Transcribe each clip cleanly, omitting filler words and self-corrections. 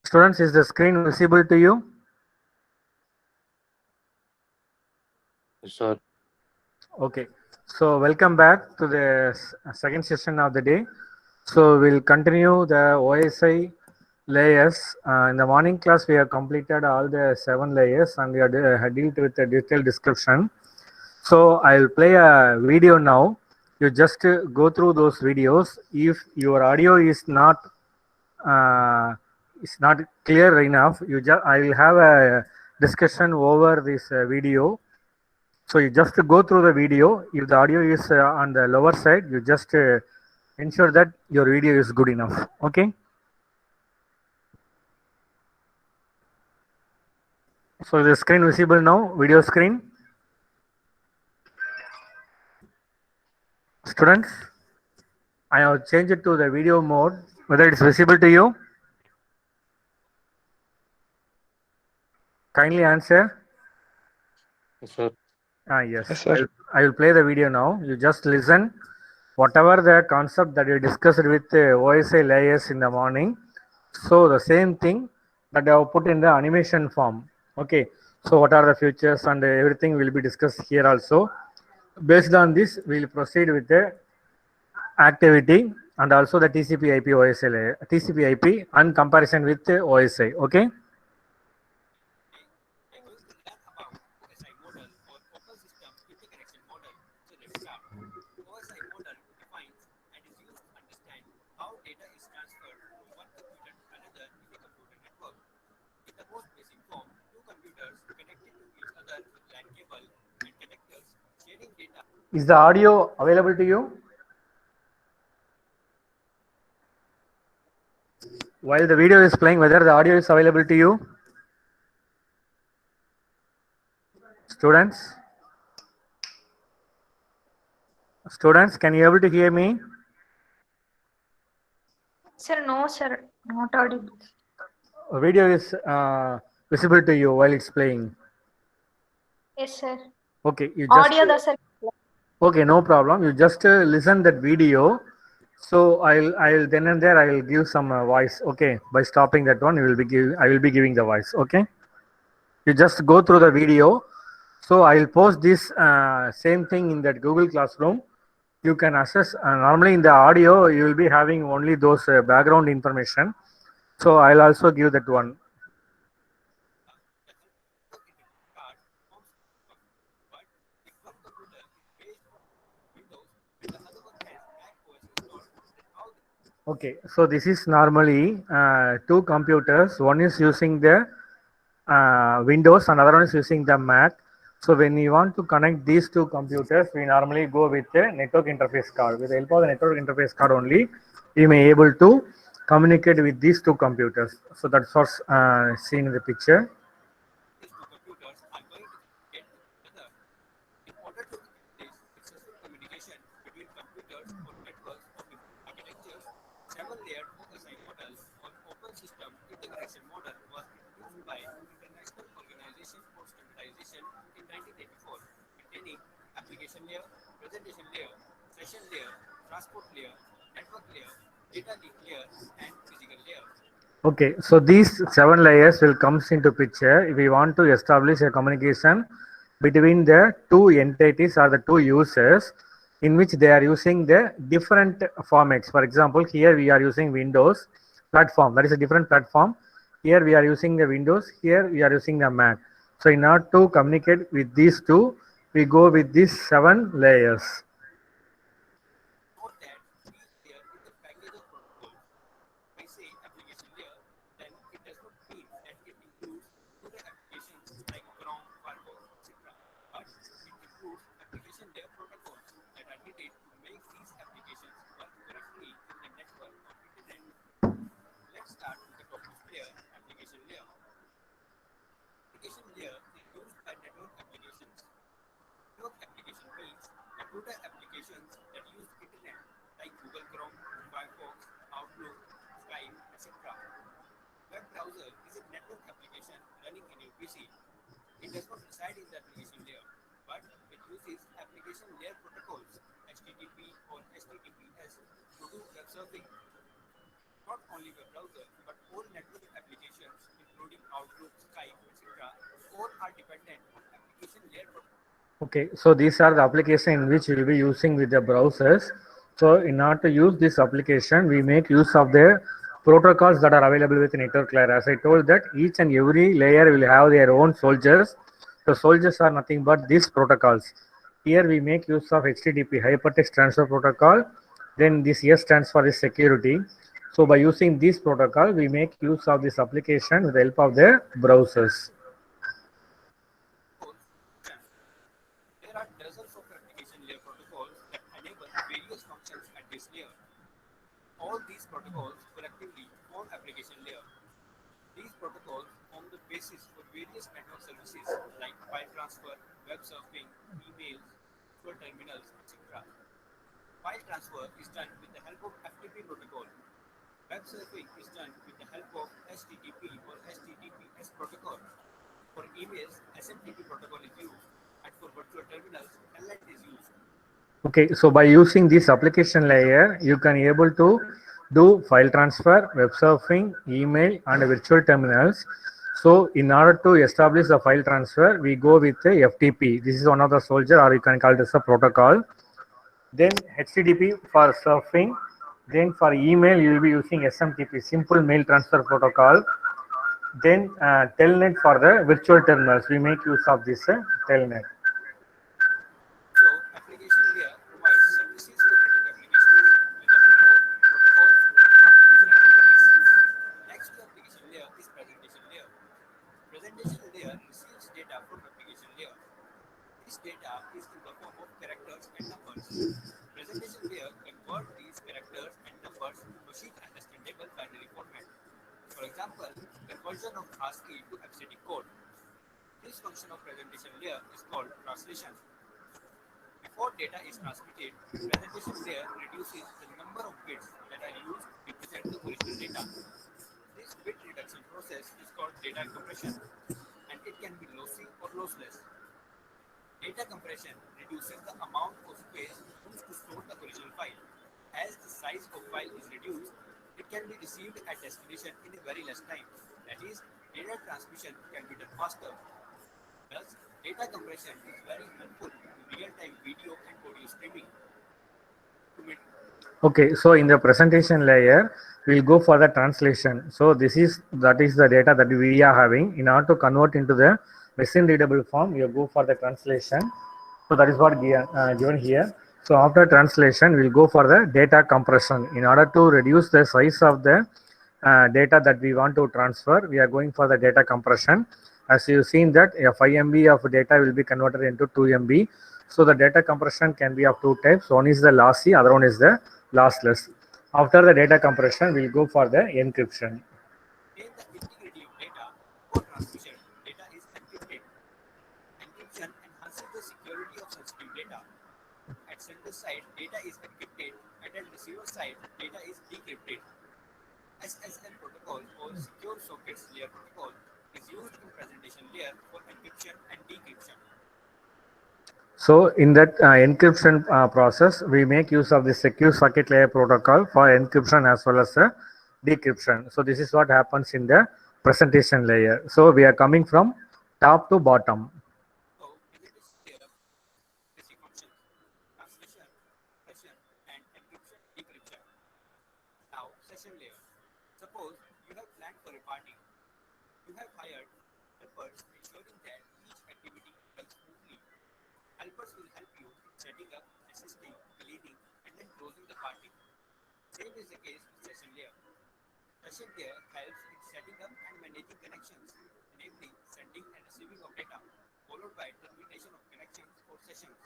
Students, is the screen visible to you? Sir, Okay. So welcome back to the second session of the day. So we'll continue the OSI layers. In the morning class, we have completed all the 7 layers and we have dealt with the detailed description. So I'll play a video now. You just go through those videos. If your audio uh, is not clear enough, I will have a discussion over this video. So you just go through the video. If the audio is on the lower side, you just ensure that your video is good enough. Okay. So the screen visible now, video screen. Students, I have changed it to the video mode. Whether it's visible to you, kindly answer. sir, Yes, Yes, sir. I will play the video now. You just listen. Whatever the concept that you discussed with OSI layers in the morning, so the same thing that I have put in the animation form. Okay. So what are the features and everything will be discussed here also. Based on this, we will proceed with the activity and also the TCP/IP OSI layer, TCP/IP and comparison with the OSI. Okay. Is the audio available to you? While the video is playing, whether the audio is available to you? Students? Students, can you able to hear me? Sir, no, sir, not audible. Video is visible to you while it's playing. Yes, sir. Okay, you just Audio, sir. okay, no problem. You just listen that video. So I'll then and there I will give some voice. Okay, by stopping that one, I will be giving the voice. Okay, you just go through the video. So I'll post this same thing in that Google Classroom. You can access. Normally in the audio, you will be having only those background information. So I'll also give that one. Okay, so this is normally two computers. One is using the Windows and other one is using the Mac. So when you want to connect these two computers, we normally go with the network interface card. With the help of the network interface card only, we may able to communicate with these two computers. So that's what's seen in the picture. Okay, so these 7 layers will comes into picture if we want to establish a communication between the two entities or the two users in which they are using the different formats. For example, here we are using Windows platform. That is a different platform. Here we are using the Windows. Here we are using the Mac. So in order to communicate with these two, we go with these 7 layers. Not only web browser, but all network applications, including Outlook, Skype, etc., all are dependent on application layer protocol. Okay, so these are the application in which we will be using with the browsers. So in order to use this application, we make use of the protocols that are available with network layer. As I told that each and every layer will have their own soldiers. The soldiers are nothing but these protocols. Here we make use of HTTP, Hypertext Transfer Protocol. Then this S stands for the security. So by using this protocol, we make use of this application with the help of the browsers. There are dozens of application layer protocols that enable various functions at this layer. All these protocols collectively form application layer. These protocols form the basis for various network services like file transfer, web surfing, emails, virtual terminals, etc. File transfer is done with the help of FTP protocol. Web surfing is done with the help of HTTP or HTTPS protocol. For emails, SMTP protocol is used, and for virtual terminals, Telnet is used. Okay, so by using this application layer, you can able to do file transfer, web surfing, email, and virtual terminals. So in order to establish the file transfer, we go with the FTP. This is one of the soldier, or you can call this a protocol. Then HTTP for surfing. Then for email, you will be using SMTP, Simple Mail Transfer Protocol. Then Telnet for the virtual terminals. We make use of this Telnet. So, application layer provides services for network applications with the help of protocols and user activities. Next to application layer is presentation layer. Presentation layer receives data from application layer. This data is in the form of characters and numbers. Presentation layer converts these characters and numbers to machine understandable binary format. For example, conversion of ASCII to hexadecimal code. This function of presentation layer is called translation. Before data is transmitted, presentation layer reduces the number of bits that are used to represent the original data. This bit reduction process is called data compression, and it can be lossy or lossless. Data compression reduces the amount of space used to store the original file. As the size of file is reduced, it can be received at destination in a very less time. That is, data transmission can be done faster. Thus, data compression is very helpful to real-time video and audio streaming. Okay, so in the presentation layer, we'll go for the translation. So that is the data that we are having. In order to convert into the machine readable form, you go for the translation. So that is what given here. So after translation, we'll go for the data compression. In order to reduce the size of the data that we want to transfer, we are going for the data compression. As you've seen that a 5 MB of data will be converted into 2 MB. So the data compression can be of two types. One is the lossy, other one is the lossless. After the data compression, we'll go for the encryption. In the integrity of data, for transmission, data is encrypted. Encryption enhances the security of sensitive data. At sender side, data is encrypted, and at receiver side, data is decrypted. SSL protocol or Secure Sockets Layer protocol is used in presentation layer for encryption and decryption. So in that encryption process, we make use of the secure socket layer protocol for encryption as well as decryption. So this is what happens in the presentation layer. So we are coming from top to bottom. So presentation layer basic functions: translation, compression, and encryption, decryption. Now session layer. Suppose you have planned for a party. You have hired helpers ensuring that each activity runs smoothly. Helpers will help you in setting up, assisting, leading, and then closing the party. Same is the case with session layer. Session layer helps in setting up and managing connections, namely sending and receiving of data, followed by termination of connections or sessions.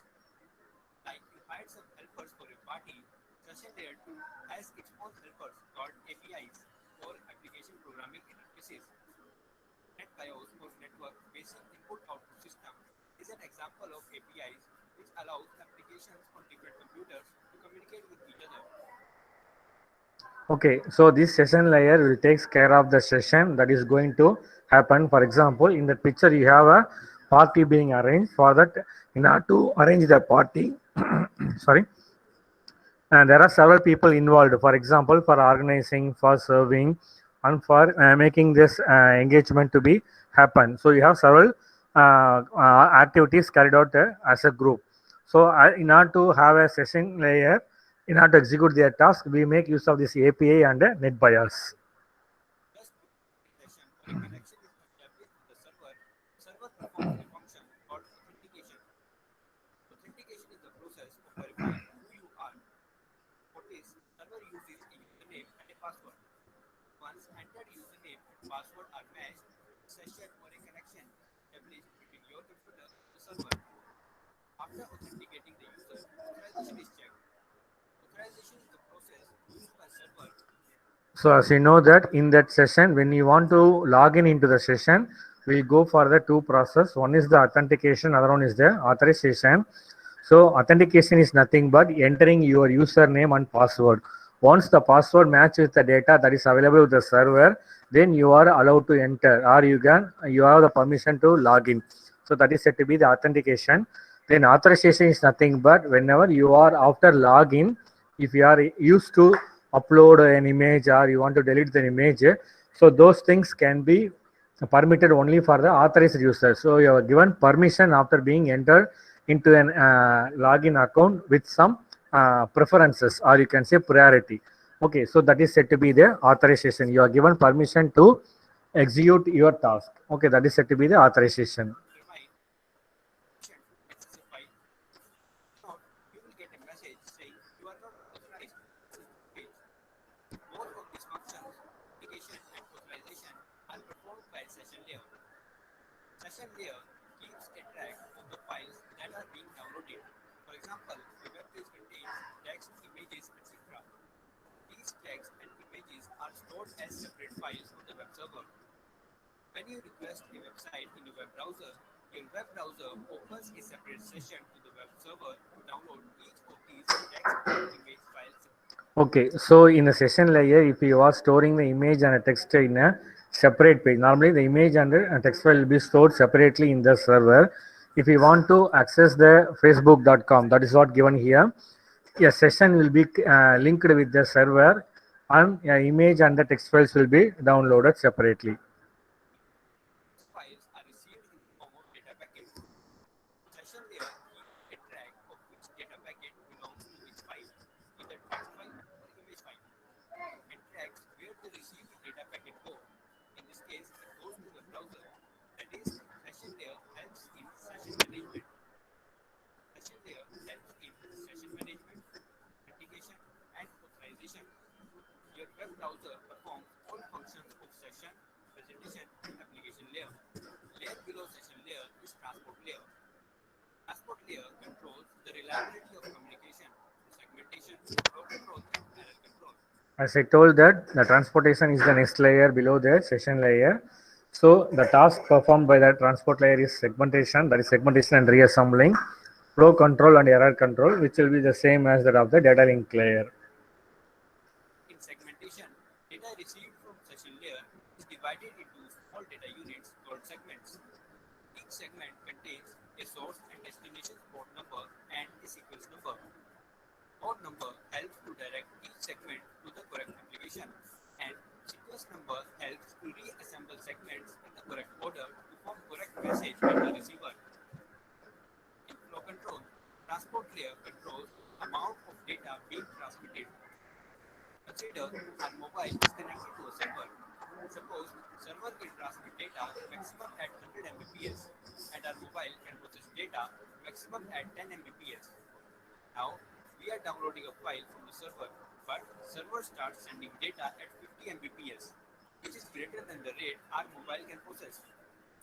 Like you hired some helpers for a party, session layer 2 has its own helpers called APIs or application programming interfaces. NetBIOS or Network Basic Input Output System is an example of APIs which allows applications on different computers to communicate with each other. Okay, so this session layer will takes care of the session that is going to happen. For example, in the picture you have a party being arranged. For that, in order to arrange the party, sorry, And there are several people involved, for example, for organizing, for serving, and for making this engagement to be happen. So you have several activities carried out as a group. So in order to have a session layer, in order to execute their task, we make use of this API and NetBIOS. Thus, session or a connection is established with the server. Server performs a function called authentication. Authentication is the process of verifying who you are. For this, server uses a username and a password. Once entered username and password are matched, session or a connection established between your computer and the server. After authenticating the user, authorization is checked. Authorization is the process used by server. So as you know that in that session, when you want to log in into the session, we'll go for the two process. One is the authentication, other one is the authorization. So authentication is nothing but entering your username and password. Once the password matches the data that is available with the server, then you are allowed to enter, or you have the permission to log in. So that is said to be the authentication. Then authorization is nothing but whenever you are after login, if you are used to upload an image or you want to delete the image, so those things can be permitted only for the authorized user. So you are given permission after being entered into an login account with some preferences, or you can say priority. Okay, so that is said to be the authorization. You are given permission to execute your task. Okay, that is said to be the authorization. Determine access a file. Now, you will get a message saying you are not authorized to access the page. Both of these functions, authentication and authorization, are performed by session layer. Session layer keeps a track of the files that are being downloaded. For example, a web page contains text, images, etc. These text and images are stored as separate files on the web server. When you request a website in your web browser, your web browser opens a separate session to the web server to download each of these text and image files. Okay, so in the session layer, if you are storing the image and a text in a separate page, normally the image and the text file will be stored separately in the server. If you want to access the facebook.com, that is what given here, a session will be linked with the server and image and the text files will be downloaded separately. Files are received in the form of data packets. Session layer keeps a track of which data packet belongs to which file, either text file or image file, and tracks where the received data packet go. In this case, it goes to the browser. That is, session layer helps in session management. Session layer helps in session management, authentication, and authorization. Your web browser performs all functions of session, presentation, and application layer. Layer below session layer is transport layer. Transport layer controls the reliability of communication, segmentation, flow control, and error control. As I told that the transportation is the next layer below the session layer. So the task performed by the transport layer is segmentation, that is segmentation and reassembling, flow control and error control, which will be the same as that of the data link layer. In segmentation, data received from session layer is divided into small data units called segments. Each segment contains a source and destination port number and a sequence number. Port number helps to direct each segment to the correct application, and sequence number helps to reassemble segments in the correct order to form correct message to the receiver. In flow control, transport layer controls amount of data being transmitted. Consider our mobile is connected to a server. Suppose server can transmit data maximum at 100 Mbps and our mobile can process data maximum at 10 Mbps. Now we are downloading a file from the server, but server starts sending data at 50 Mbps, which is greater than the rate our mobile can process.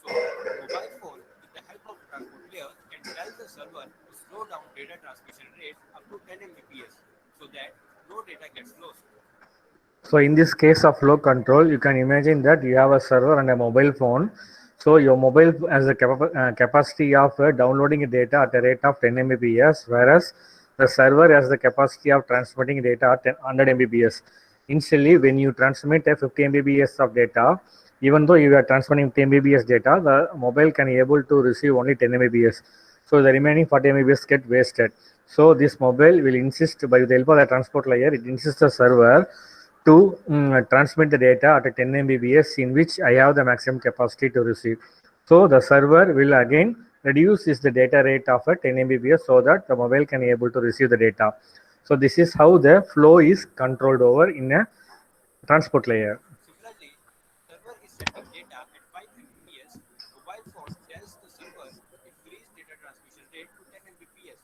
So mobile phone with the help of transport layer can tell the server to slow down data transmission rate up to 10 Mbps so that no data gets lost. So in this case of flow control, you can imagine that you have a server and a mobile phone. So your mobile has the capacity of downloading data at a rate of 10 Mbps, whereas the server has the capacity of transmitting data at 100 Mbps. Initially, when you transmit a 50 Mbps of data, even though you are transmitting 10 Mbps data, the mobile can be able to receive only 10 Mbps. So the remaining 40 Mbps get wasted. So this mobile will insist, by the help of the transport layer, it insists the server to transmit the data at a 10 Mbps in which I have the maximum capacity to receive. So the server will again reduce the data rate of a 10 Mbps so that the mobile can be able to receive the data. So this is how the flow is controlled over in a transport layer. Similarly, server is sending data at 5 Mbps. Mobile phone tells the server increase data transmission rate to 10 Mbps.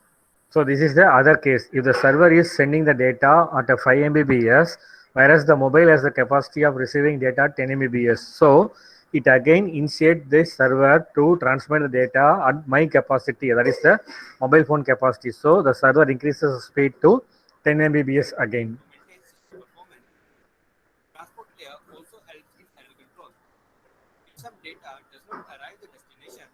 So this is the other case. If the server is sending the data at a 5 Mbps, whereas the mobile has the capacity of receiving data at 10 Mbps. So it again initiates the server to transmit the data at my capacity, that is the mobile phone capacity. So the server increases the speed to 10 Mbps again. To maintain system performance, transport layer also helps in error control. If some data does not arrive the destination,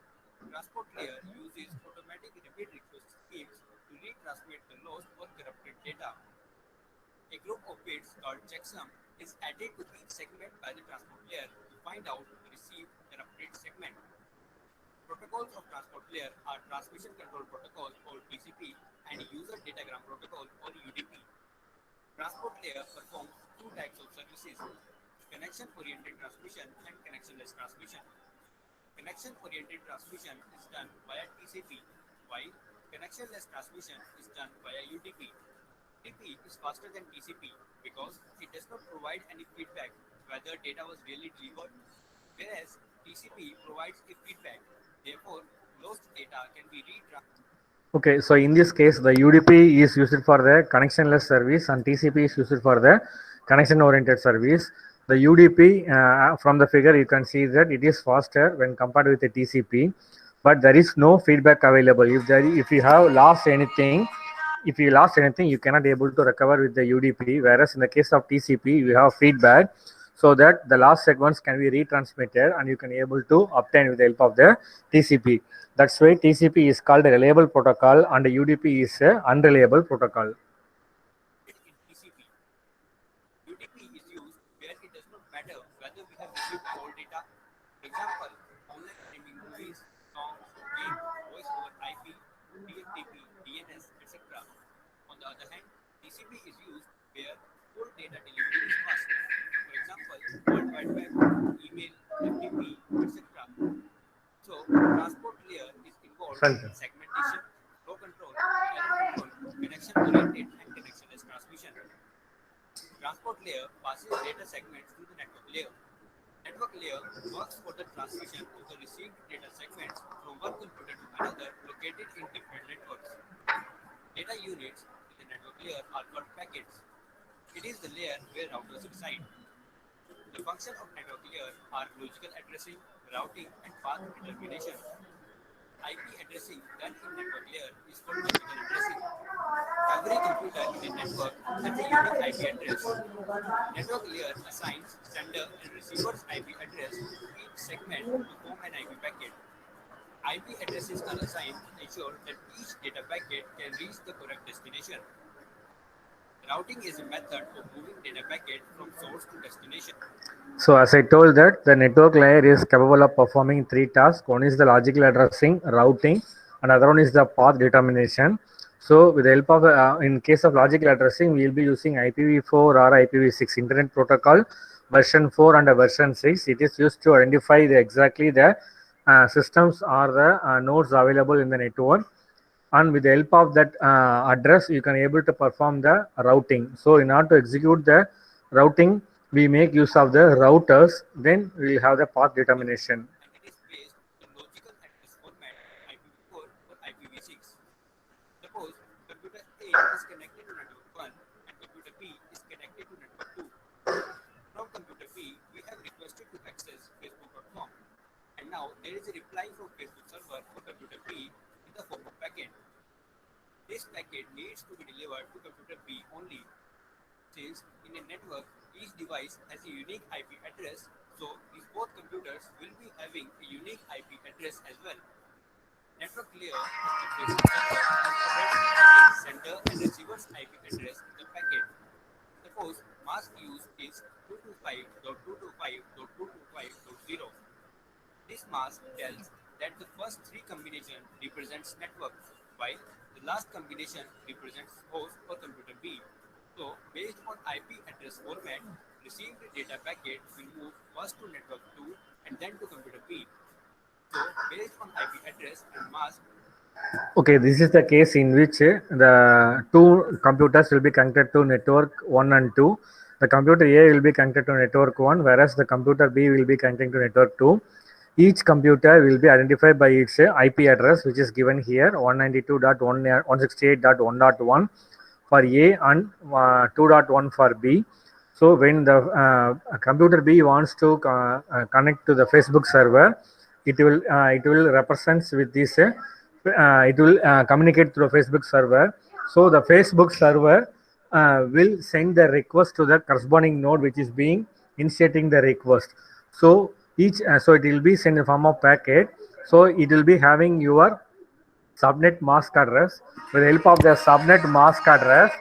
transport layer uses automatic repeat request schemes to retransmit the lost or corrupted data. A group of bits called checksum is added to each segment by the transport layer to find out the received corrupted segment. Protocols of transport layer are Transmission Control Protocol or TCP and User Datagram Protocol or UDP. Transport layer performs two types of services: connection-oriented transmission and connectionless transmission. Connection-oriented transmission is done via TCP, while connectionless transmission is done via UDP. UDP is faster than TCP because it does not provide any feedback whether data was really delivered, whereas TCP provides a feedback. Therefore, lost data can be retransmitted. Okay, so in this case, the UDP is used for the connectionless service and TCP is used for the connection oriented service. The UDP, from the figure, you can see that it is faster when compared with the TCP, but there is no feedback available. If you have lost anything, you cannot able to recover with the UDP. Whereas in the case of TCP, you have feedback, so that the last segments can be retransmitted and you can able to obtain with the help of the TCP. That's why TCP is called a reliable protocol and UDP is a unreliable protocol. In TCP, UDP is used where it does not matter whether we have received all data. For example, online streaming movies, songs, games, voice over IP, TFTP, DNS, etc. On the other hand, TCP is used where full data delivery is fast. For example, World Wide Web, email, FTP, etc. So, transport layer is involved in segmentation, flow control, error control, connection-oriented and connectionless transmission. Transport layer passes data segments to the network layer. Network layer works for the transmission of the received data segments from one computer to another located in different networks. Data units in the network layer are called packets. It is the layer where routers reside. The function of network layer are logical addressing, routing, and path determination. IP addressing done in network layer is called logical addressing. Every computer in a network has a unique IP address. Network layer assigns sender and receiver's IP address to each segment to form an IP packet. IP addresses are assigned to ensure that each data packet can reach the correct destination. Routing is a method of moving data packet from source to destination. So as I told that the network layer is capable of performing three tasks. One is the logical addressing, routing, and other one is the path determination. So with the help of, in case of logical addressing, we will be using IPv4 or IPv6 Internet Protocol version 4 and version 6. It is used to identify exactly the systems or the nodes available in the network, and with the help of that address you can able to perform the routing. So in order to execute the routing, we make use of the routers, then we will have the path determination. And it is based on the logical address format IPv4 or IPv6. Suppose computer A is connected to network 1 and computer B is connected to network 2. From computer B, we have requested to access Facebook.com, and now there is a reply from Facebook server for computer B in the form of packet. This packet needs to be delivered to computer B only. Since in a network, each device has a unique IP address, so these both computers will be having a unique IP address as well. Network layer of the Facebook server already has a sender and receiver's IP address in the packet. Suppose mask used is 225.225.225.0. This mask tells that the first three combination represents network, while the last combination represents host or computer B. So, based on IP address format, received data packet will move first to network 2 and then to computer B. So, based on IP address and mask, Okay, this is the case in which the two computers will be connected to network 1 and 2. The computer A will be connected to network 1, whereas the computer B will be connecting to network 2. Each computer will be identified by its IP address, which is given here 192.168.1.1 for A and 2.1 for B. So when the computer B wants to connect to the Facebook server, it will represents with this. It will communicate through a Facebook server. So the Facebook server will send the request to the corresponding node which is being initiating the request. So so it will be sent in the form of packet. So it will be having your subnet mask address. With the help of the subnet mask address,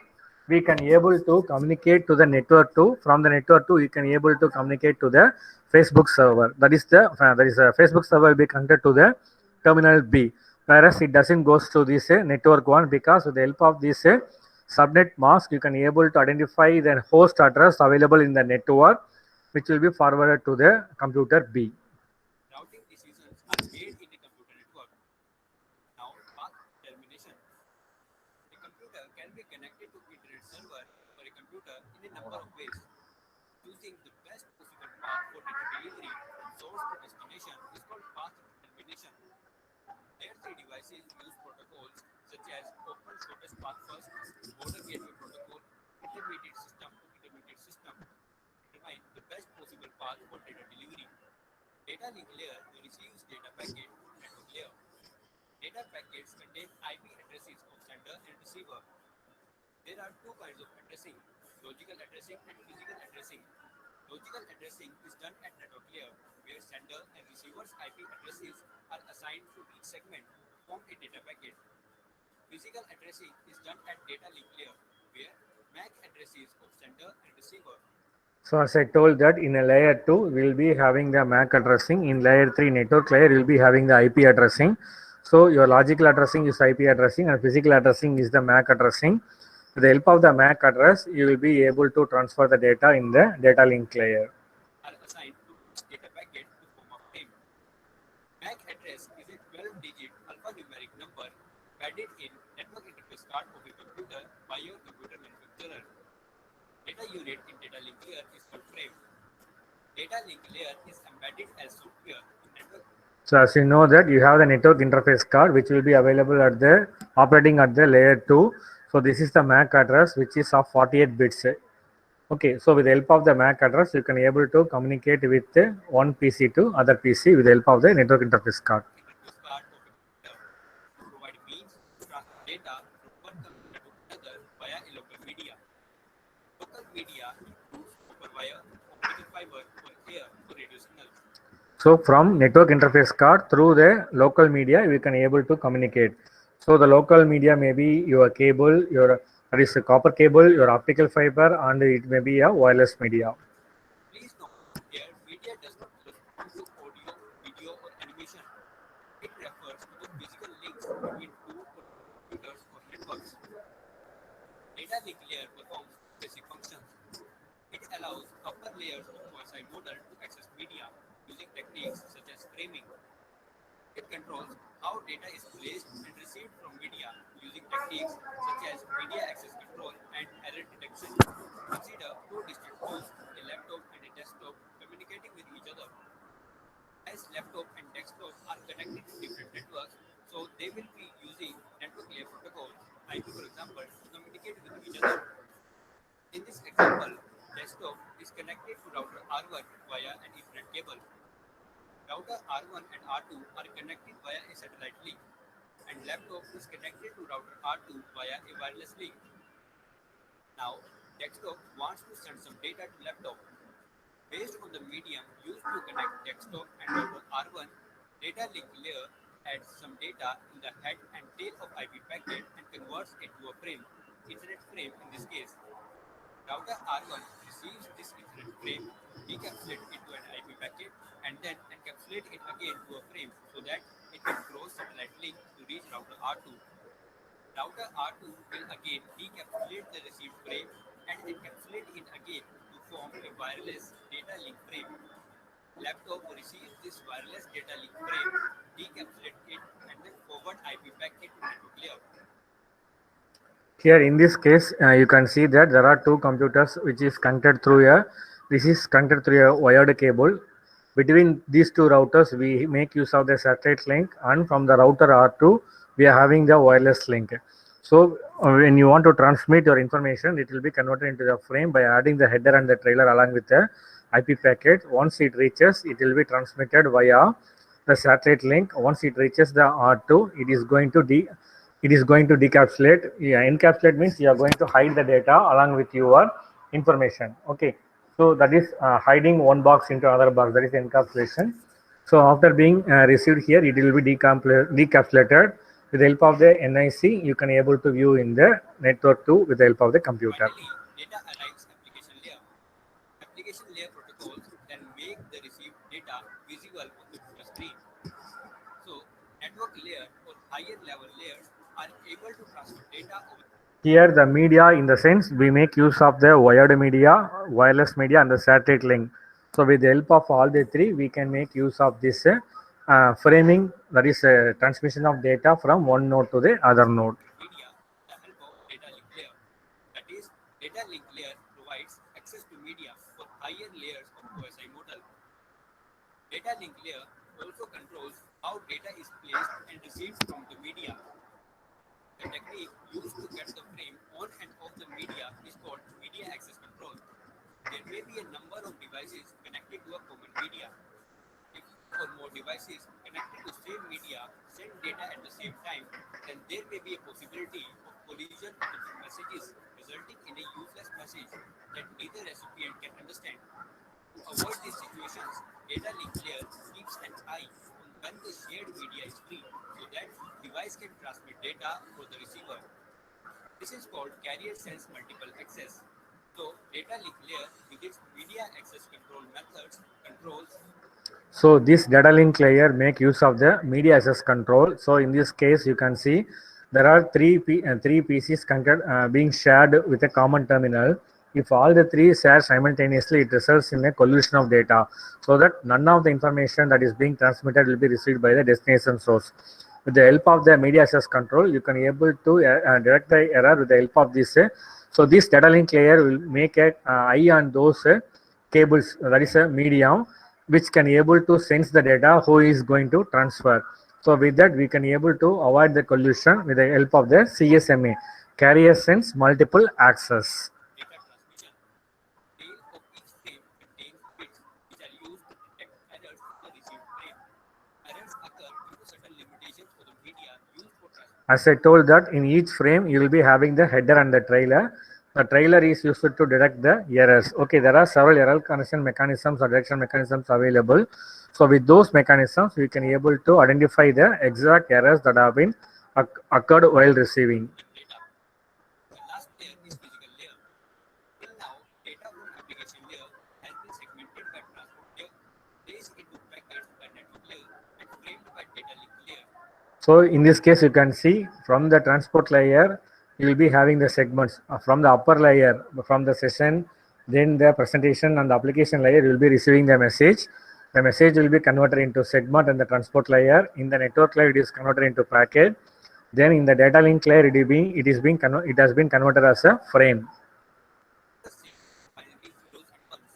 we can able to communicate to the network 2. From the network 2, you can able to communicate to the Facebook server. That is a Facebook server will be connected to the terminal B, whereas it doesn't goes to this network 1, because with the help of this subnet mask, you can able to identify the host address available in the network, which will be forwarded to the computer B. routing decisions are made in the computer network. Now, path termination. A computer can be connected to internet server or a computer in a number of ways. Choosing the best possible path for data delivery from source to destination is called path termination. Layer 3 devices use protocols such as Open Shortest Path First, Border Gateway Protocol, Intermediate System to Intermediate System to determine the best possible path for data delivery. Data link layer receives data packet network layer. Data packets contain IP addresses of sender and receiver. There are two kinds of addressing, logical addressing and physical addressing. Logical addressing is done at network layer, where sender and receiver's IP addresses are assigned to each segment to form a data packet. Physical addressing is done at data link layer, where MAC addresses of sender and receiver. So as I told that in a layer 2, we'll be having the MAC addressing. In layer 3 network layer, you'll be having the IP addressing. So your logical addressing is IP addressing and physical addressing is the MAC addressing. With the help of the MAC address, you will be able to transfer the data in the data link layer. Are assigned to each data packet to form a frame. MAC address is a 12-digit alphanumeric number embedded in network interface card of a computer by your computer manufacturer. Data unit in data link layer is called frame. Data link layer is embedded as software in network. So as you know that you have the network interface card, which will be available at the operating at the layer 2. So this is the MAC address, which is of 48 bits. Okay, so with the help of the MAC address, you can able to communicate with one PC to other PC with the help of the network interface card. Interface card of a computer to provide means to transfer data from one computer to another via a local media. Local media includes copper wire, optical fiber, or air or radio signal. So from network interface card through the local media, we can able to communicate. So the local media may be your cable, your that is a copper cable, your optical fiber, and it may be a wireless media. Please note, here media does not correspond to audio, video, or animation. It refers to the physical links between two or more computers or networks. Data link layer performs basic functions. It allows upper layers of quasi model to access media using techniques such as framing. It controls how data is placed and received from media using techniques such as media access control and error detection. Consider two distinct tools, a laptop and a desktop, communicating with each other. As laptop and desktop are connected to different networks, so they will be using network layer protocols, IP for example, to communicate with each other. In this example, desktop is connected to router R1 via an Ethernet cable. Router R1 and R2 are connected via a satellite link, and laptop is connected to router R2 via a wireless link. Now, desktop wants to send some data to laptop. Based on the medium used to connect desktop and router R1, data link layer adds some data in the head and tail of IP packet and converts it to a frame, Ethernet frame in this case. Router R1 receives this Ethernet frame, decapsulates it to an IP packet, and then encapsulate it again to a frame so that a will cross satellite link to reach router R2. Router R2 will again decapsulate the received frame and encapsulate it again to form a wireless data link frame. Laptop receives this wireless data link frame, decapsulate it, and then forward IP packet to network layer. Here in this case, you can see that there are two computers which is connected through a, this is connected through a wired cable. Between these two routers, we make use of the satellite link, and from the router R2, we are having the wireless link. So when you want to transmit your information, it will be converted into the frame by adding the header and the trailer along with the IP packet. Once it reaches, it will be transmitted via the satellite link. Once it reaches the R2, it is going to decapsulate. Yeah, encapsulate means you are going to hide the data along with your information. Okay, so that is hiding one box into another box. That is encapsulation. So after being received here, it will be decapsulated. With the help of the NIC, you can able to view in the network 2 with the help of the computer. Finally, data arrives application layer. Application layer protocols then make the received data visible on the computer screen. So, network layer or higher level layers are able to transfer data over. Here the media, in the sense we make use of the wired media, wireless media and the satellite link. So with the help of all the three, we can make use of this framing, that is transmission of data from one node to the other node. Media with the help of data link layer. That is, data link layer provides access to media for higher layers of OSI model. Data link layer also controls how data is placed and received from the media. The technique used to get the frame on and off the media is called media access control. There may be a number of devices connected to a common media. If two or more devices connected to same media send data at the same time, then there may be a possibility of collision of the two messages, resulting in a useless message that neither recipient can understand. To avoid these situations, data link layer keeps an eye on when the shared media is free, so that device can transmit data for the receiver. This is called carrier sense multiple access. So data link layer with its media access control methods controls. So this data link layer make use of the media access control. So in this case, you can see there are three PCs being shared with a common terminal. If all the three share simultaneously, it results in a collision of data, so that none of the information that is being transmitted will be received by the destination source. With the help of the media access control, you can able to direct the error with the help of this. So this data link layer will make a eye on those cables, that is a medium, which can able to sense the data who is going to transfer. So with that, we can able to avoid the collision with the help of the CSMA, carrier sense multiple access. Data transmission. Tail of each frame contains bits which are used to detect errors in the received frame. Errors occur due to certain limitations for the media used for transmission. As I told that in each frame, you will be having the header and the trailer. The trailer is used to detect the errors. Okay, there are several error correction mechanisms or detection mechanisms available. So with those mechanisms, we can able to identify the exact errors that have been occurred while receiving. Data. The last layer is physical layer. Till now, data from application layer has been segmented by transport layer, placed into packets by network layer, and framed by data link layer. So in this case, you can see from the transport layer, you will be having the segments from the upper layer, from the session, then the presentation and the application layer, you will be receiving the message. The message will be converted into segment and the transport layer. In the network layer, it is converted into packet. Then in the data link layer, it has been converted as a frame. The same binary zeros and ones.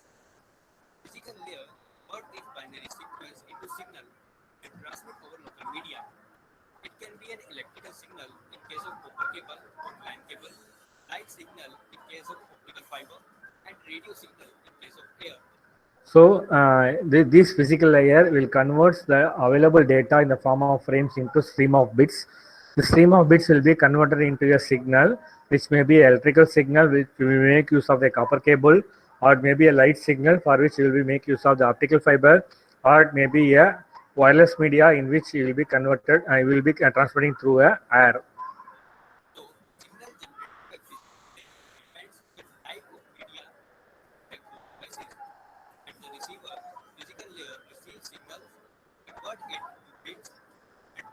Physical layer convert these binary sequence into signal and transmit over local media. It can be an electrical signal in case of copper cable or LAN cable, light signal in case of optical fiber, and radio signal in case of air. So this physical layer will convert the available data in the form of frames into stream of bits. The stream of bits will be converted into a signal, which may be electrical signal, which we make use of the copper cable, or it may be a light signal for which you will be make use of the optical fiber, or it may be a wireless media in which you will be converted. Will be transmitting through a air. So, signal generated by physical layer depends on the type of media by both devices. At the receiver, physical layer receives signals, convert it to bits, and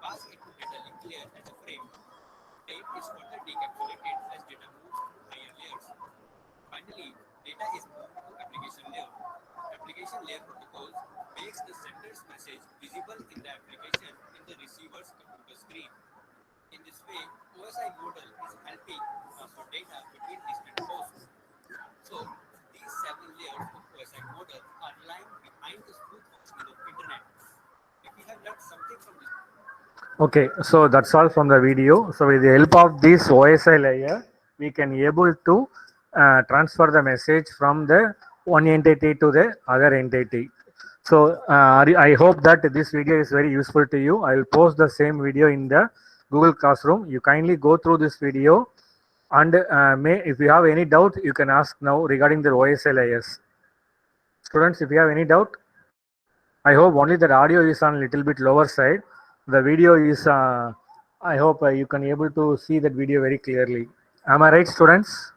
layer as a frame. Frame is further decapsulated as data moves to higher layers. Finally, data is moved to application layer. Application layer protocols makes the sender's message visible in the application in the receiver's computer screen. In this way, OSI model is helping transfer data between distant hosts. So, these 7 layers of OSI model are lying behind the smooth functioning of internet. If we have learned something from this. Okay, so that's all from the video. So with the help of this OSI layer, we can able to transfer the message from the one entity to the other entity. So I hope that this video is very useful to you. I will post the same video in the Google Classroom. You kindly go through this video, and if you have any doubt, you can ask now regarding the OSI layers. Students, if you have any doubt, I hope only the audio is on a little bit lower side. The video is, I hope you can able to see that video very clearly. Am I right, students?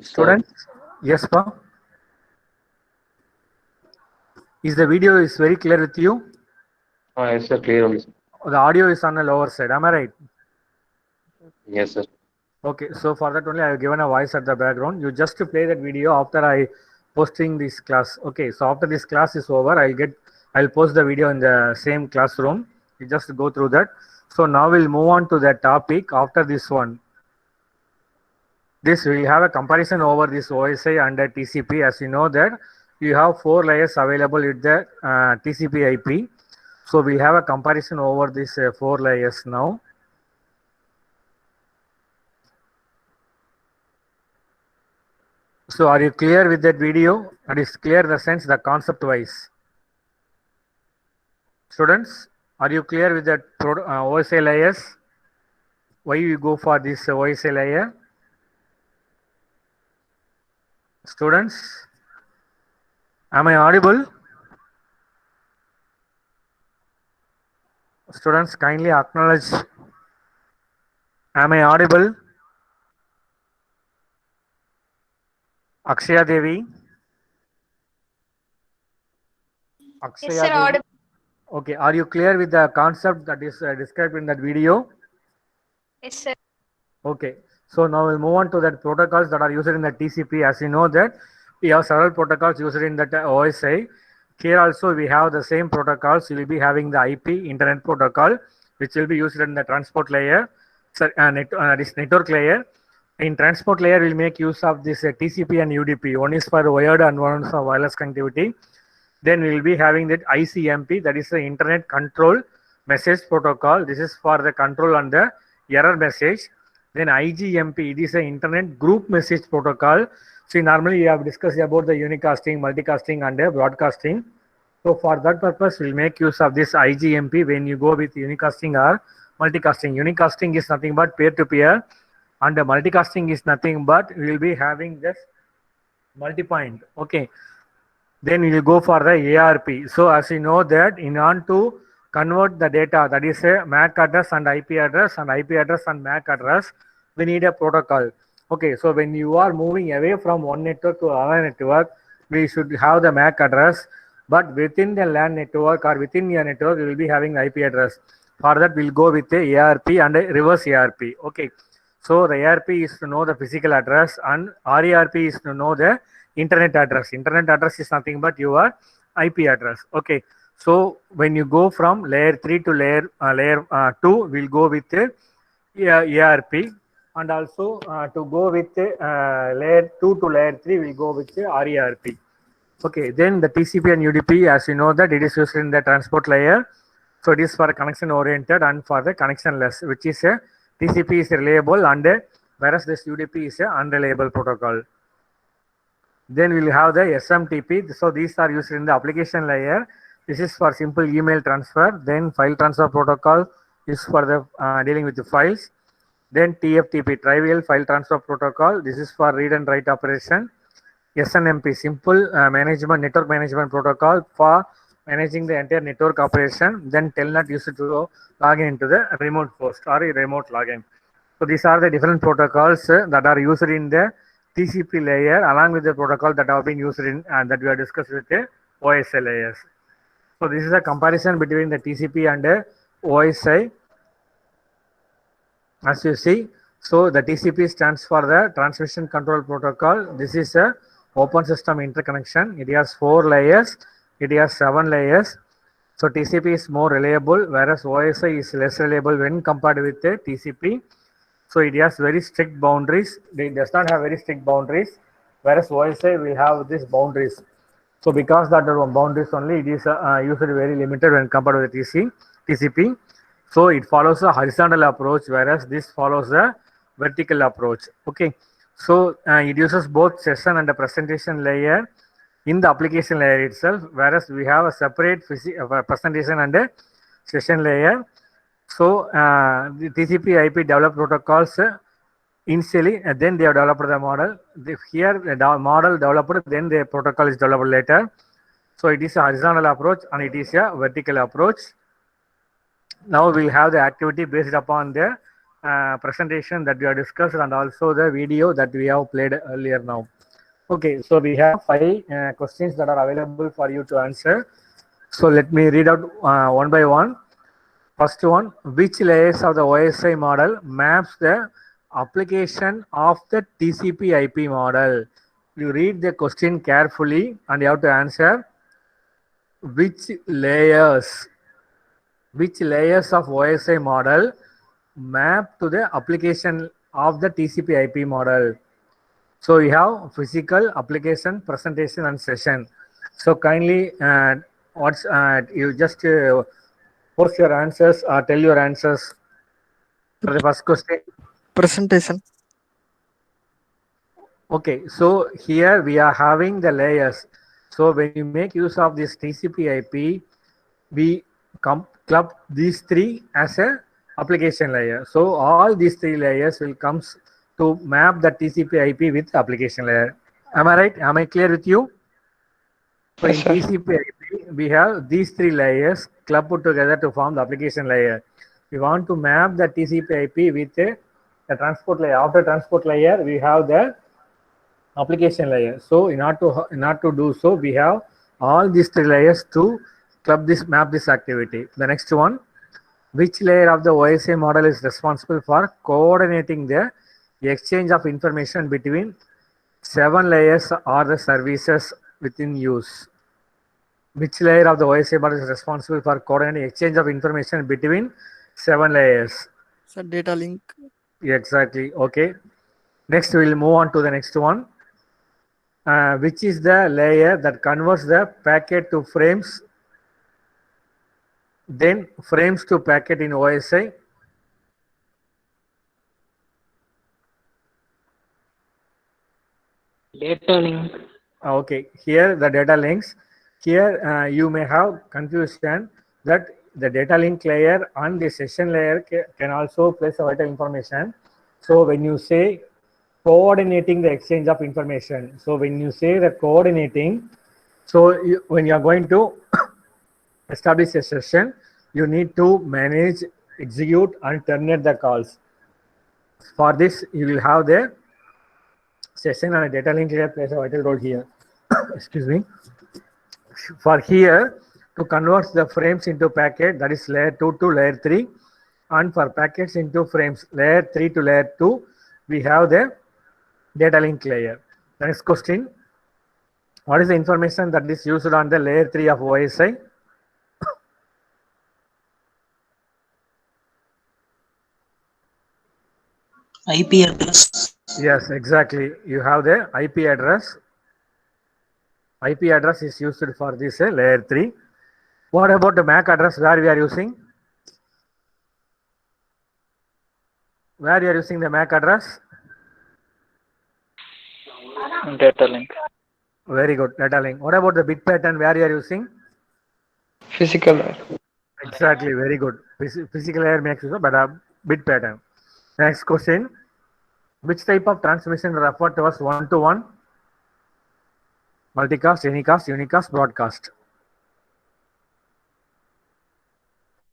Students? Yes, Pa? Is the video is very clear with you? Yes, sir. Clear only, sir. The audio is on the lower side. Am I right? Yes, sir. Okay, so for that only I have given a voice at the background. You just to play that video after I posting this class. Okay, so after this class is over, I'll post the video in the same classroom. You just go through that. So now we'll move on to the topic after this one. This will have a comparison over this OSI and the TCP. As you know that you have 4 layers available with the TCP IP. So we have a comparison over these 4 layers now. So are you clear with that video? It is clear in the sense the concept wise. Students, are you clear with that OSI layers? Why you go for this OSI layer? Students, am I audible? Students, kindly acknowledge. Am I audible? Akshaya Devi. Akshaya Yes, sir, Devi. audible. Okay, are you clear with the concept that is described in that video? Yes, sir. Okay, so now we'll move on to that protocols that are used in the TCP. As you know that we have several protocols used in that OSI. Here also we have the same protocols. You will be having the IP internet protocol, which will be used in the transport layer, this network layer. In transport layer, we'll make use of this TCP and UDP. One is for wired and one is for wireless connectivity. Then we will be having that ICMP, that is the Internet Control Message Protocol. This is for the control on the error message. Then IGMP, it is the Internet Group Message Protocol. See, normally we have discussed about the unicasting, multicasting, and broadcasting. So for that purpose, we'll make use of this IGMP when you go with unicasting or multicasting. Unicasting is nothing but peer-to-peer, and the multicasting is nothing but we will be having this multi-point. Okay. Then we will go for the ARP. So as you know that in order to convert the data, that is a MAC address and IP address and IP address and MAC address, we need a protocol. Okay, so when you are moving away from one network to another network, we should have the MAC address, but within the LAN network or within your network, we will be having the IP address. For that, we'll go with the ARP and a reverse ARP. Okay, so the ARP is to know the physical address and RARP is to know the internet address. Internet address is nothing but your IP address. Okay, so when you go from layer 3 to layer 2, we'll go with the ARP, and also to go with layer 2 to layer 3, we'll go with the RARP. Okay, then the TCP and UDP, as you know that it is used in the transport layer. So it is for connection oriented and for the connectionless, which is a TCP is reliable, and whereas this UDP is a unreliable protocol. Then we'll have the SMTP. So these are used in the application layer. This is for simple email transfer. Then file transfer protocol is for the dealing with the files. Then TFTP, trivial file transfer protocol. This is for read and write operation. SNMP, simple network management protocol for managing the entire network operation. Then Telnet used to log into the remote host or a remote login. So these are the different protocols that are used in the TCP layer, along with the protocol that have been used in and that we have discussed with the OSI layers. So this is a comparison between the TCP and OSI. As you see, so the TCP stands for the Transmission Control Protocol. This is a open system interconnection. It has 4 layers. It has 7 layers. So TCP is more reliable, whereas OSI is less reliable when compared with the TCP. So it has very strict boundaries. It does not have very strict boundaries, whereas OSI will have these boundaries. So because that are boundaries only, it is usually very limited when compared with the TCP. So it follows a horizontal approach, whereas this follows a vertical approach. Okay. So it uses both session and the presentation layer in the application layer itself, whereas we have a separate presentation and a session layer. So the TCP IP developed protocols initially, and then they have developed the model. Here the model developed, then the protocol is developed later. So it is a horizontal approach and it is a vertical approach. Now we'll have the activity based upon the presentation that we have discussed and also the video that we have played earlier now. Okay, so we have 5 questions that are available for you to answer. So let me read out one by one. First one, which layers of the OSI model maps the application of the TCP IP model? You read the question carefully and you have to answer which layers of OSI model map to the application of the TCP IP model. So we have physical, application, presentation, and session. So kindly, you just post your answers or tell your answers for the first question. Presentation. Okay, so here we are having the layers. So when you make use of this TCP IP, we club these 3 as a application layer. So all these 3 layers will comes to map the TCP IP with application layer. Am I right? Am I clear with you? So Yes, in sir. TCP IP, we have these 3 layers clubbed together to form the application layer. We want to map the TCP IP with the transport layer. After transport layer, we have the application layer. So in order to do so, we have all these 3 layers to map this activity. The next one, which layer of the OSI model is responsible for coordinating the exchange of information between 7 layers or the services within use? Which layer of the OSI model is responsible for coordinating exchange of information between 7 layers? Sir, data link. Exactly. Okay. Next, we'll move on to the next one. Which is the layer that converts the packet to frames, then frames to packet in OSI? Data link. Okay, here the data links. Here you may have confusion that the data link layer and the session layer can also place a vital information. So when you say coordinating the exchange of information, so when you say the coordinating, so when you are going to establish a session, you need to manage, execute, and terminate the calls. For this, you will have the session and a data link layer plays a vital role here. Excuse me. For here, to convert the frames into packet, that is layer 2 to layer 3, and for packets into frames, layer 3 to layer 2, we have the data link layer. The next question, what is the information that is used on the layer 3 of OSI? IP address. Yes, exactly. You have the IP address. IP address is used for this layer 3. What about the MAC address where we are using? Where you are using the MAC address? Data link. Very good, data link. What about the bit pattern where you are using? Physical layer. Exactly, very good. Physical layer makes use of bit pattern. Next question. Which type of transmission referred to as one-to-one? Multicast, unicast, broadcast.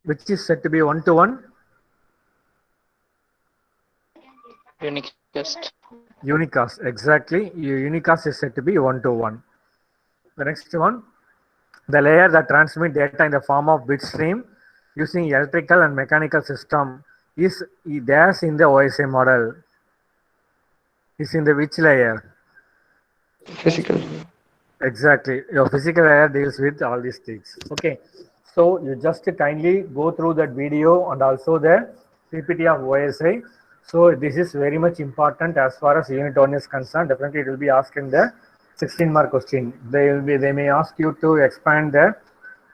Which is said to be one-to-one? Unicast. Unicast, exactly. Unicast is said to be one-to-one. The next one. The layer that transmit data in the form of bit stream using electrical and mechanical system is there's in the OSI model. Is in the which layer? Physical. Exactly. Your physical layer deals with all these things. Okay. So you just kindly go through that video and also the PPT of OSI. So this is very much important as far as unit 1 is concerned. Definitely it will be asked in the 16 mark question. They may ask you to expand the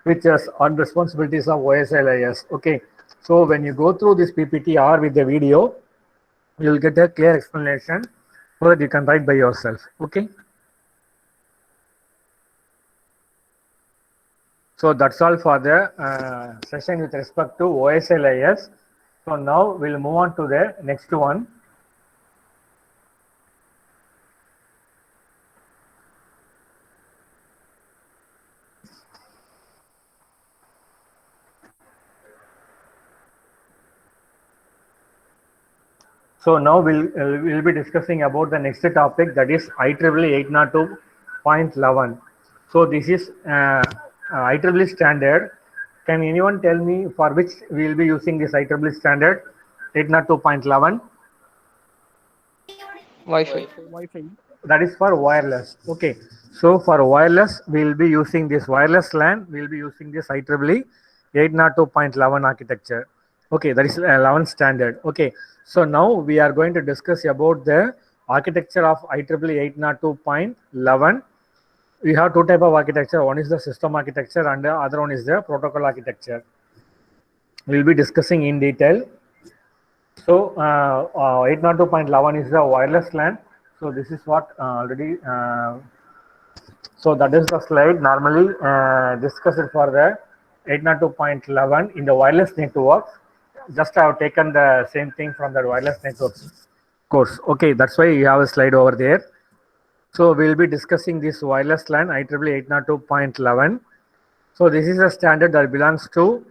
features on responsibilities of OSI layers. Okay. So when you go through this PPT or with the video, you will get a clear explanation so that you can write by yourself. Okay. So that's all for the session with respect to OSI layers. So now we'll move on to the next one. So now we'll be discussing about the next topic, that is IEEE 802.11. So this is IEEE standard. Can anyone tell me for which we will be using this IEEE standard 802.11? Wi-Fi. That is for wireless. Okay. So for wireless, we will be using this wireless LAN. We will be using this IEEE 802.11 architecture. Okay, that is 11 standard. Okay. So now we are going to discuss about the architecture of IEEE 802.11. We have two type of architecture. One is the system architecture and the other one is the protocol architecture. We will be discussing in detail. So 802.11 is the wireless LAN. So this is what already. So that is the slide normally discussed for the 802.11 in the wireless networks. Just I have taken the same thing from the wireless networks course. Okay, that's why you have a slide over there. So we'll be discussing this wireless LAN IEEE 802.11. So this is a standard that belongs to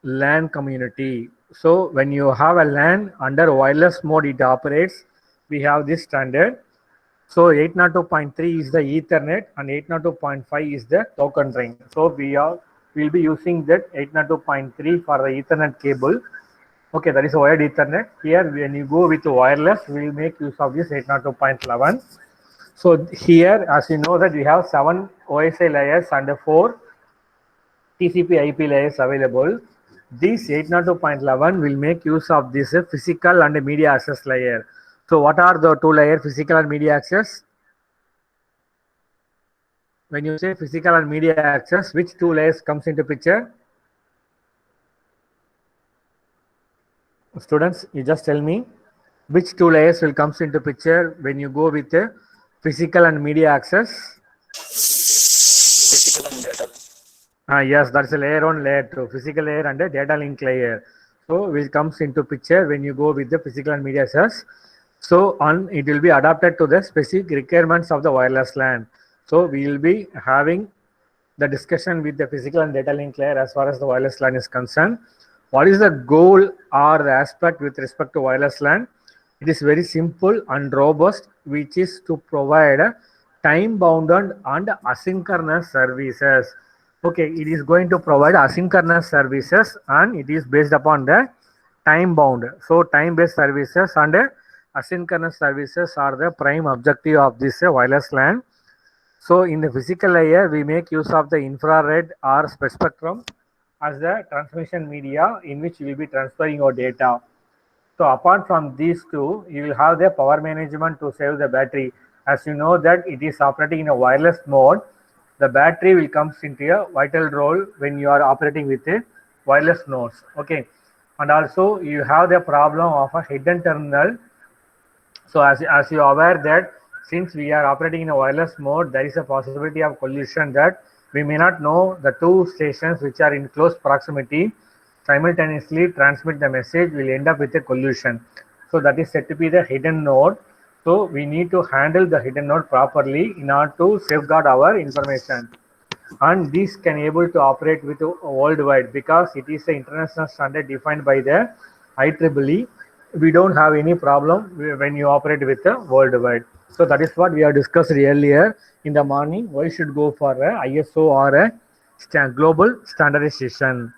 LAN community. So when you have a LAN under wireless mode, it operates. We have this standard. So 802.3 is the Ethernet and 802.5 is the token ring. So we'll be using that 802.3 for the Ethernet cable. Okay, that is wired Ethernet. Here, when you go with wireless, we'll make use of this 802.11. So here, as you know that we have 7 OSI layers and 4 TCP IP layers available. This 802.11 will make use of this physical and media access layer. So what are the two layers, physical and media access? When you say physical and media access, which two layers comes into picture? Students, you just tell me which two layers will comes into picture when you go with the physical and media access? Physical and data. Yes, that's a layer 1, layer 2, physical layer and a data link layer. So which comes into picture when you go with the physical and media access. So it will be adapted to the specific requirements of the wireless LAN. So we will be having the discussion with the physical and data link layer as far as the wireless LAN is concerned. What is the goal or the aspect with respect to wireless LAN? It is very simple and robust, which is to provide time-bounded and asynchronous services. Okay, it is going to provide asynchronous services and it is based upon the time-bound. So time-based services and asynchronous services are the prime objective of this wireless LAN. So in the physical layer, we make use of the infrared or spectrum as the transmission media in which we will be transferring our data. So apart from these two, you will have the power management to save the battery. As you know that it is operating in a wireless mode, the battery will come into a vital role when you are operating with a wireless nodes. Okay, and also you have the problem of a hidden terminal. So as you are aware that since we are operating in a wireless mode, there is a possibility of collision that we may not know the two stations which are in close proximity simultaneously transmit the message, will end up with a collision. So that is said to be the hidden node. So we need to handle the hidden node properly in order to safeguard our information. And this can able to operate with worldwide because it is the international standard defined by the IEEE. We don't have any problem when you operate with the worldwide. So that is what we have discussed earlier in the morning. Why should go for a ISO or a global standardization.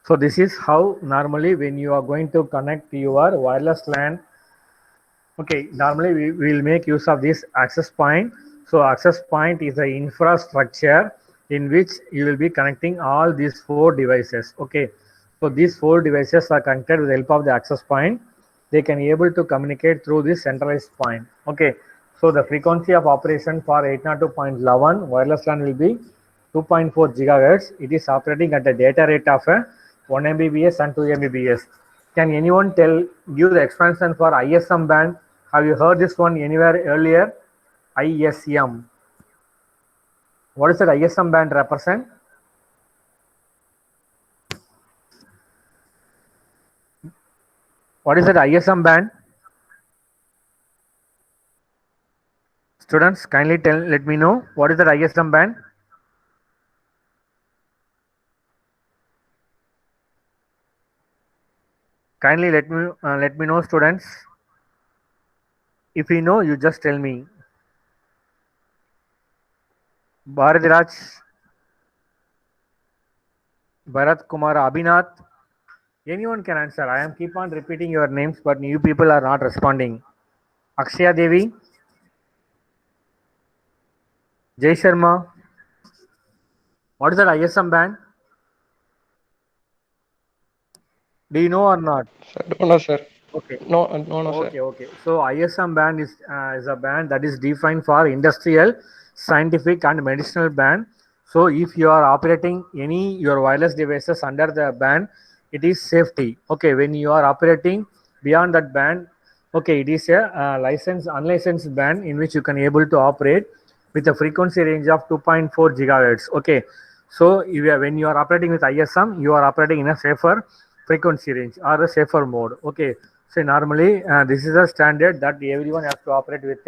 So this is how normally when you are going to connect your wireless LAN. Okay, normally we will make use of this access point. So access point is the infrastructure in which you will be connecting all these 4 devices. Okay, so these 4 devices are connected with the help of the access point. They can be able to communicate through this centralized point. Okay, so the frequency of operation for 802.11 wireless LAN will be 2.4 gigahertz. It is operating at a data rate of 1 Mbps and 2 Mbps. Can anyone give the expansion for ISM band? Have you heard this one anywhere earlier? ISM. What does that ISM band represent? What is that ISM band? Students, kindly let me know what is that ISM band? Kindly let me know, students. If you know, you just tell me. Bharadiraj, Bharat Kumar, Abhinath. Anyone can answer. I am keep on repeating your names, but you people are not responding. Akshaya Devi, Jay Sharma. What is that ISM band? Do you know or not? Sir, don't know, sir. Okay. No, sir. Okay. So ISM band is a band that is defined for industrial, scientific, and medicinal band. So if you are operating your wireless devices under the band, it is safety. Okay, when you are operating beyond that band, okay, it is a unlicensed band in which you can able to operate with a frequency range of 2.4 gigahertz. Okay, so when you are operating with ISM, you are operating in a safer frequency range or a safer mode. Okay, so normally this is a standard that everyone has to operate with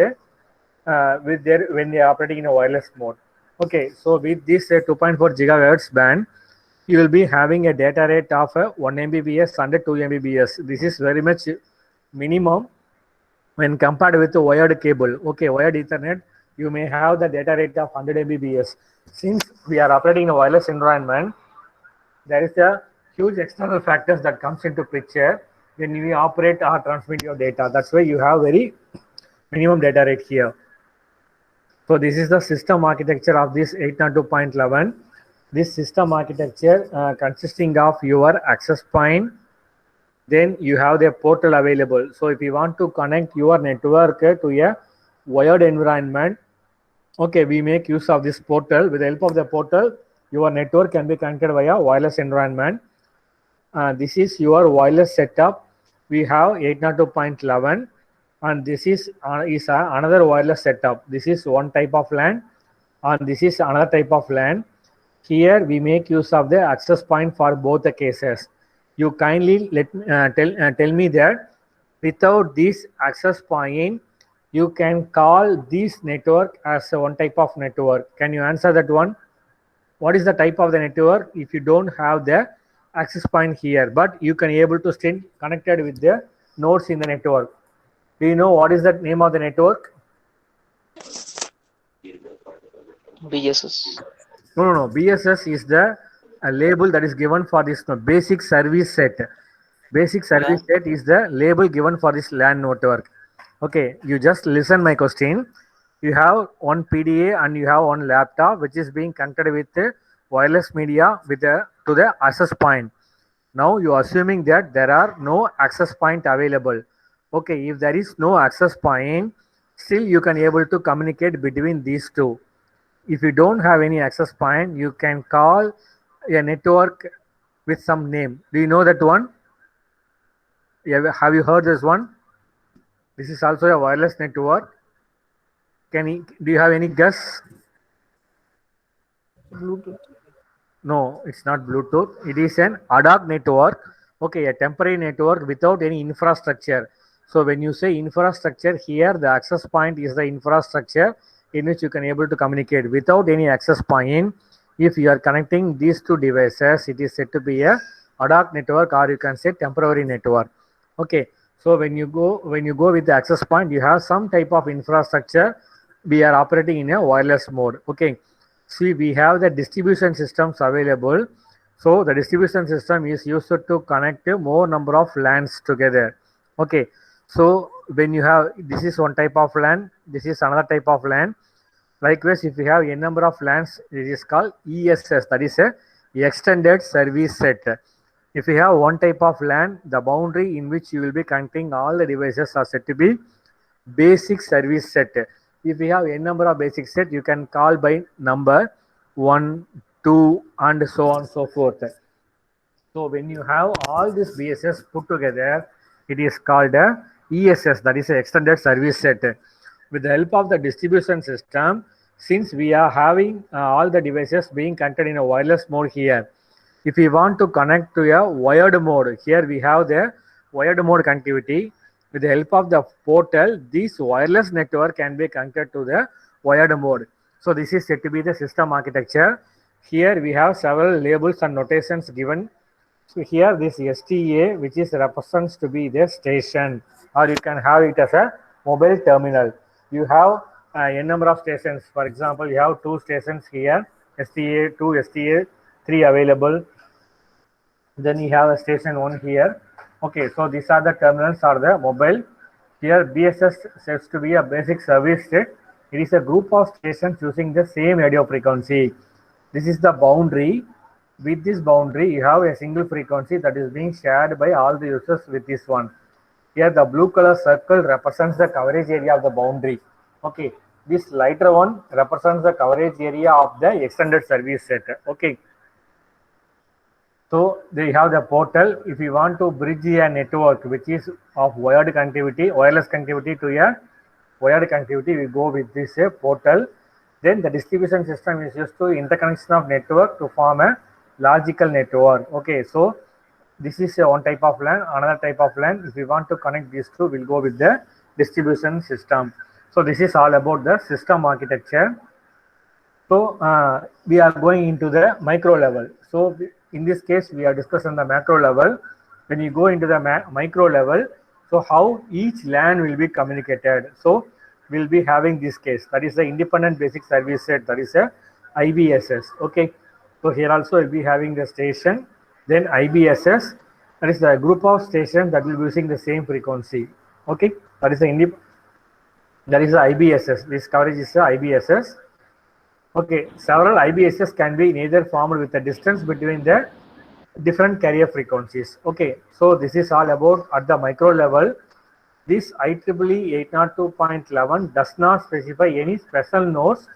when they are operating in a wireless mode. Okay, so with this 2.4 gigahertz band, you will be having a data rate of 1 Mbps and 2 Mbps. This is very much minimum when compared with the wired cable. Okay, wired Ethernet, you may have the data rate of 100 Mbps. Since we are operating in a wireless environment, there is a huge external factors that comes into picture when we operate or transmit your data. That's why you have very minimum data rate here. So this is the system architecture of this 802.11. This system architecture consisting of your access point. Then you have the portal available. So if you want to connect your network to a wired environment, okay, we make use of this portal. With the help of the portal, your network can be connected via wireless environment. This is your wireless setup. We have 802.11, and this is another wireless setup. This is one type of LAN, and this is another type of LAN. Here we make use of the access point for both the cases. You kindly tell me that without this access point, you can call this network as one type of network. Can you answer that one? What is the type of the network if you don't have the access point here, but you can able to stay connected with the nodes in the network? Do you know what is the name of the network? BSS. No. BSS is the label that is given for this basic service set. Basic service set is the label given for this LAN network. Okay, you just listen my question. You have one PDA and you have one laptop which is being connected with the wireless media to the access point. Now you are assuming that there are no access point available. Okay, if there is no access point, still you can able to communicate between these two. If you don't have any access point, you can call a network with some name. Do you know that one? Have you heard this one? This is also a wireless network. Do you have any guess? Bluetooth. No, it's not Bluetooth. It is an ad hoc network. Okay, a temporary network without any infrastructure. So when you say infrastructure here, the access point is the infrastructure in which you can able to communicate. Without any access point, if you are connecting these two devices, it is said to be a ad hoc network, or you can say temporary network. Okay, so when you go with the access point, you have some type of infrastructure. We are operating in a wireless mode. Okay, See, we have the distribution systems available. So the distribution system is used to connect a more number of LANs together. Okay. So when you have, this is one type of LAN, this is another type of LAN. Likewise, if you have a number of LANs, it is called ESS, that is a extended service set. If you have one type of LAN, the boundary in which you will be connecting all the devices are said to be basic service set. If you have a number of basic set, you can call by number 1, 2, and so on and so forth. So when you have all these BSS put together, it is called a ESS, that is a extended service set. With the help of the distribution system, since we are having all the devices being connected in a wireless mode here, if we want to connect to a wired mode, here we have the wired mode connectivity. With the help of the portal, this wireless network can be connected to the wired mode. So this is said to be the system architecture. Here we have several labels and notations given. So here this STA, which is represents to be the station, or you can have it as a mobile terminal. You have a number of stations. For example, you have 2 stations here, STA 2, STA 3 available. Then you have a station 1 here. Okay, so these are the terminals or the mobile. Here BSS says to be a basic service set. It is a group of stations using the same radio frequency. This is the boundary. With this boundary, you have a single frequency that is being shared by all the users with this one. Here the blue color circle represents the coverage area of the boundary. Okay, this lighter one represents the coverage area of the extended service set. Okay. So they have the portal. If you want to bridge a network which is of wired connectivity, wireless connectivity to a wired connectivity, we go with this portal. Then the distribution system is used to interconnection of network to form a logical network. Okay, so this is one type of LAN, another type of LAN. If we want to connect these two, we'll go with the distribution system. So this is all about the system architecture. So we are going into the micro level. So in this case, we are discussing the macro level. When you go into the micro level, so how each LAN will be communicated. So we'll be having this case, that is the independent basic service set, that is a IBSS. Okay, so here also we'll be having the station, then IBSS, that is the group of stations that will be using the same frequency. Okay, that is the IBSS. This coverage is the IBSS. Okay, several IBSS can be either formed with a distance between the different carrier frequencies. Okay, so this is all about at the micro level. This IEEE 802.11 does not specify any special nodes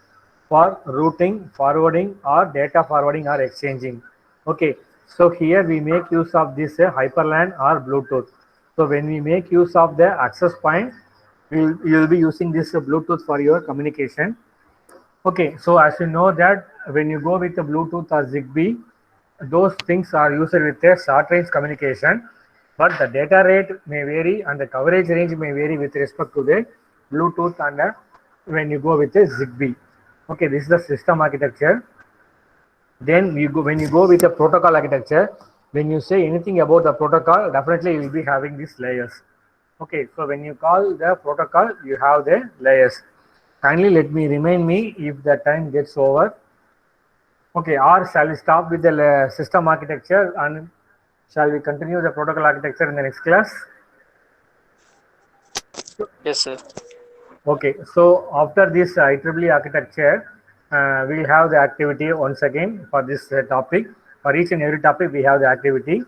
for routing, forwarding, or data forwarding or exchanging. Okay, so here we make use of this HyperLAN or Bluetooth. So when we make use of the access point, you will be using this Bluetooth for your communication. Okay, so as you know that when you go with the Bluetooth or ZigBee, those things are used with a short range communication, but the data rate may vary and the coverage range may vary with respect to the Bluetooth and when you go with a ZigBee. Okay, this is the system architecture. Then you go, when you go with the protocol architecture, when you say anything about the protocol, definitely you will be having these layers. Okay, so when you call the protocol, you have the layers. Kindly let me remind me if the time gets over. Okay, or shall we stop with the system architecture and shall we continue the protocol architecture in the next class? Yes, sir. Okay, so after this IEEE architecture, we'll have the activity once again for this topic. For each and every topic, we have the activity.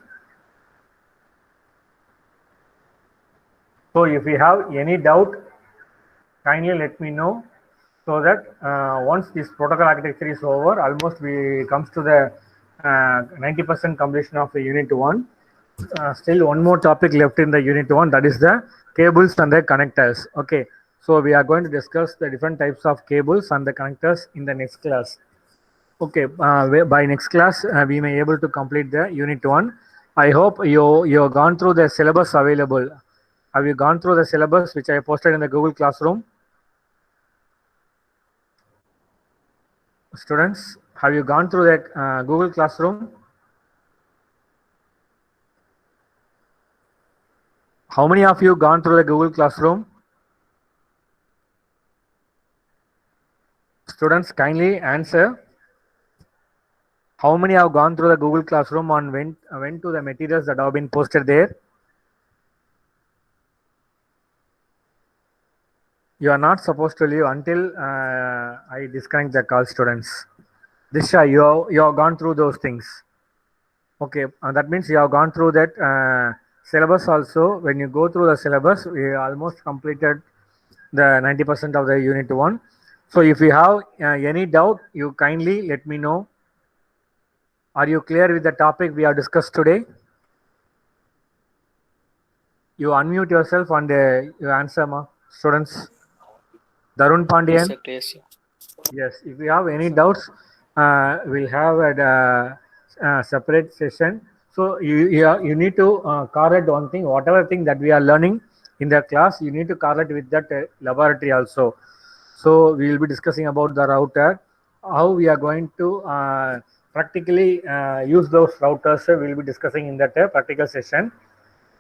So if you have any doubt, kindly let me know, so that once this protocol architecture is over, almost we comes to the 90% completion of the unit 1. Still one more topic left in the unit 1, that is the cables and the connectors. Okay, so we are going to discuss the different types of cables and the connectors in the next class. Okay, by next class we may able to complete the unit 1. I hope you've gone through the syllabus available. Have you gone through the syllabus which I posted in the Google Classroom? Students, have you gone through that Google Classroom? How many of you gone through the Google Classroom? Students, kindly answer. How many have gone through the Google Classroom and went to the materials that have been posted there? You are not supposed to leave until I disconnect the call, students. Disha, you have gone through those things. Okay, that means you have gone through that syllabus also. When you go through the syllabus, we almost completed the 90% of the unit 1. So if you have any doubt, you kindly let me know. Are you clear with the topic we have discussed today? You unmute yourself and you answer, students. Darun Pandian? Yes, if you have any doubts, we'll have a separate session. So you need to correlate one thing, whatever thing that we are learning in the class, you need to correlate with that laboratory also. So we will be discussing about the router, how we are going to practically use those routers. We will be discussing in that practical session.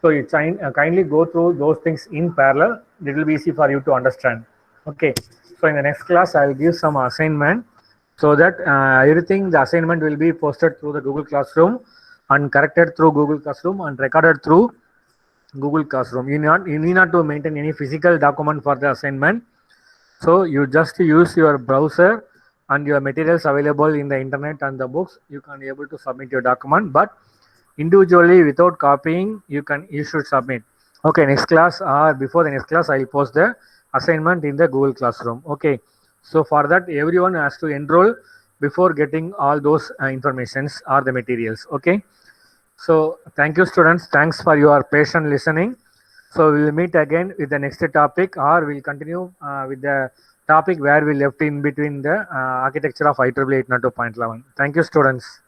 So you kindly go through those things in parallel. It will be easy for you to understand. Okay. So in the next class, I will give some assignment so that everything, the assignment will be posted through the Google Classroom and corrected through Google Classroom and recorded through Google Classroom. You need not to maintain any physical document for the assignment. So you just use your browser and your materials available in the internet and the books. You can be able to submit your document, but individually without copying, you should submit. Okay, next class or before the next class, I will post the assignment in the Google Classroom. Okay, so for that everyone has to enroll before getting all those informations or the materials. Okay, so thank you, students. Thanks for your patient listening. So we will meet again with the next topic, or we'll continue with the topic where we left in between the architecture of IEEE 802.11. Thank you, students.